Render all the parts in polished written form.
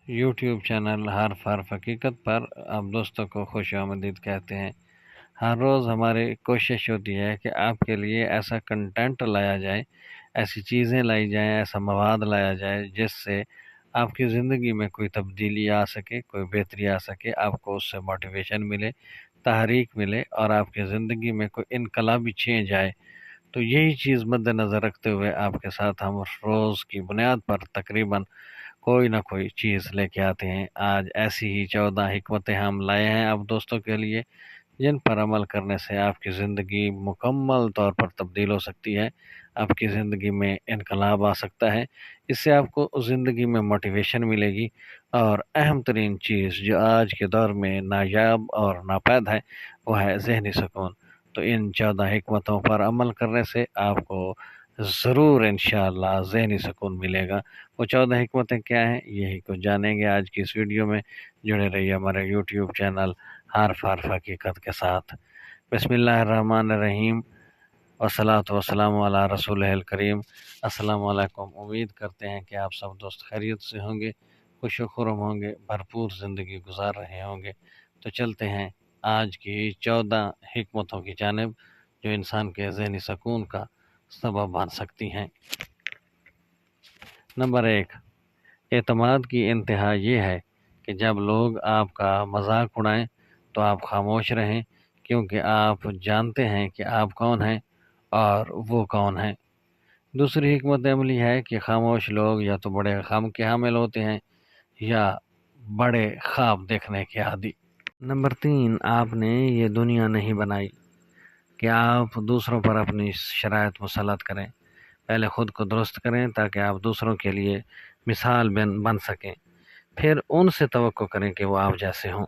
YouTube channel हर्फ हर्फ हकीकत पर आप दोस्तों को खुश आमदीद कहते हैं। हर रोज़ हमारी कोशिश होती है कि आपके लिए ऐसा कंटेंट लाया जाए, ऐसी चीज़ें लाई जाएँ, ऐसा मवाद लाया जाए जिससे आपकी ज़िंदगी में कोई तब्दीली आ सके, कोई बेहतरी आ सके, आपको उससे मोटिवेशन मिले, तहरीक मिले और आपकी ज़िंदगी में कोई इनकलाबी चेंज आए। तो यही चीज़ मद्देनज़र रखते हुए आपके साथ हम रोज़ की बुनियाद पर तकरीबन कोई ना कोई चीज़ लेके आते हैं। आज ऐसी ही 14 हिकमतें हम लाए हैं आप दोस्तों के लिए, जिन पर अमल करने से आपकी ज़िंदगी मुकम्मल तौर पर तब्दील हो सकती है, आपकी ज़िंदगी में इनकलाब आ सकता है। इससे आपको ज़िंदगी में मोटिवेशन मिलेगी और अहम तरीन चीज़ जो आज के दौर में नायाब और नापैद है, वो है ज़हनी सुकून। तो इन 14 हिकमतों पर अमल करने से आपको ज़रूर इंशाअल्लाह ज़हनी सुकून मिलेगा। वो 14 हिकमतें क्या हैं, यही कुछ जानेंगे आज की इस वीडियो में। जुड़े रहिए हमारे यूट्यूब चैनल हर्फ हर्फ हकीकत के साथ। बिस्मिल्लाहिर्रहमानिर्रहीम वस्सलातु वस्सलामु अला रसूलिहिल करीम। अस्सलाम वालेकुम। उम्मीद करते हैं कि आप सब दोस्त खैरियत से होंगे, खुश व खुर्म होंगे, भरपूर ज़िंदगी गुजार रहे होंगे। तो चलते हैं आज की 14 हिकमतों की जानिब जो इंसान के ज़हनी सुकून का सबब बन सकती हैं। नंबर 1, एतमाद की इंतहा ये है कि जब लोग आपका मजाक उड़ाएं तो आप खामोश रहें, क्योंकि आप जानते हैं कि आप कौन हैं और वो कौन हैं। दूसरी हिकमत अमली है कि खामोश लोग या तो बड़े गम के हामिल होते हैं या बड़े ख्वाब देखने के आदी। नंबर 3, आपने ये दुनिया नहीं बनाई कि आप दूसरों पर अपनी शराइत मुसल्लत करें। पहले ख़ुद को दुरुस्त करें ताकि आप दूसरों के लिए मिसाल बन सकें, फिर उनसे तवक्को करें कि वो आप जैसे हों।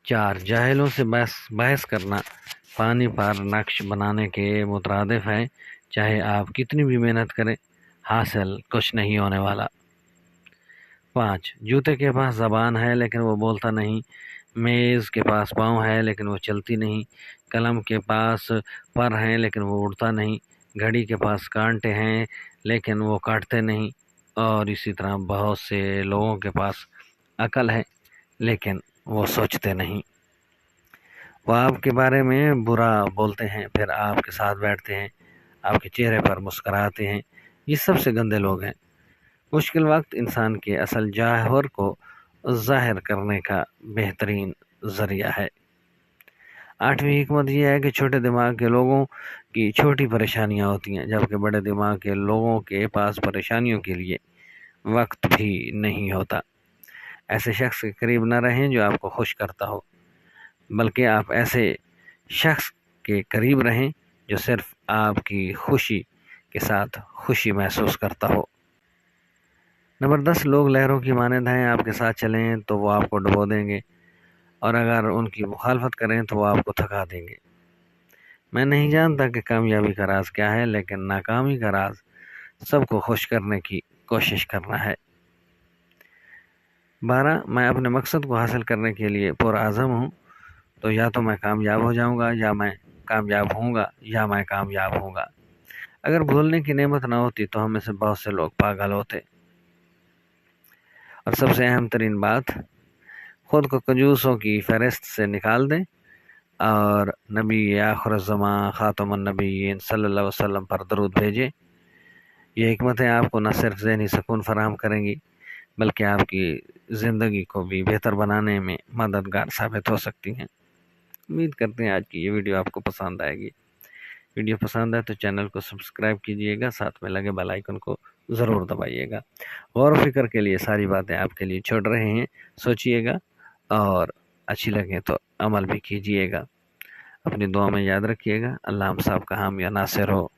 4, जाहिलों से बहस करना पानी पर नक्श बनाने के मुतरादिफ है। चाहे आप कितनी भी मेहनत करें, हासिल कुछ नहीं होने वाला। 5, जूते के पास ज़बान है लेकिन वो बोलता नहीं, मेज़ के पास पाँव है लेकिन वो चलती नहीं, कलम के पास पर हैं लेकिन वो उड़ता नहीं, घड़ी के पास कांटे हैं लेकिन वो काटते नहीं, और इसी तरह बहुत से लोगों के पास अकल है लेकिन वो सोचते नहीं। वो आपके बारे में बुरा बोलते हैं, फिर आपके साथ बैठते हैं, आपके चेहरे पर मुस्कराते हैं। ये सबसे गंदे लोग हैं। मुश्किल वक्त इंसान के असल जौहर को ज़ाहिर करने का बेहतरीन ज़रिया है। 8वीं हिकमत यह है कि छोटे दिमाग के लोगों की छोटी परेशानियां होती हैं, जबकि बड़े दिमाग के लोगों के पास परेशानियों के लिए वक्त भी नहीं होता। ऐसे शख्स के करीब न रहें जो आपको खुश करता हो, बल्कि आप ऐसे शख्स के करीब रहें जो सिर्फ आपकी खुशी के साथ खुशी महसूस करता हो। नंबर 10, लोग लहरों की मानद हैं। आपके साथ चलें तो वो आपको डुबो देंगे, और अगर उनकी मुखालफत करें तो वो आपको थका देंगे। मैं नहीं जानता कि कामयाबी का राज क्या है, लेकिन नाकामी का राज सबको खुश करने की कोशिश करना है। 12, मैं अपने मकसद को हासिल करने के लिए पुरअज़म हूँ, तो या तो मैं कामयाब हो जाऊँगा या मैं कामयाब होऊंगा या मैं कामयाब होऊंगा। अगर भूलने की नेमत ना होती तो हम में से बहुत से लोग पागल होते। और सबसे अहम तरीन बात, खुद को कंजूसों की फहरिस्त से निकाल दें और नबी आखिरुज़्ज़मां ख़ातमुन नबिय्यीन सल्लल्लाहु अलैहि वसल्लम पर दरूद भेजें। ये हिकमतें आपको न सिर्फ ज़हनी सुकून फराहम करेंगी, बल्कि आपकी ज़िंदगी को भी बेहतर बनाने में मददगार साबित हो सकती हैं। उम्मीद करते हैं आज की ये वीडियो आपको पसंद आएगी। वीडियो पसंद आए तो चैनल को सब्सक्राइब कीजिएगा, साथ में लगे बेल आइकन को ज़रूर दबाइएगा। गौर व फिक्र के लिए सारी बातें आपके लिए छोड़ रहे हैं, सोचिएगा और अच्छी लगे तो अमल भी कीजिएगा। अपनी दुआ में याद रखिएगा। अल्लाह हम सब का हामी या नासिर हो।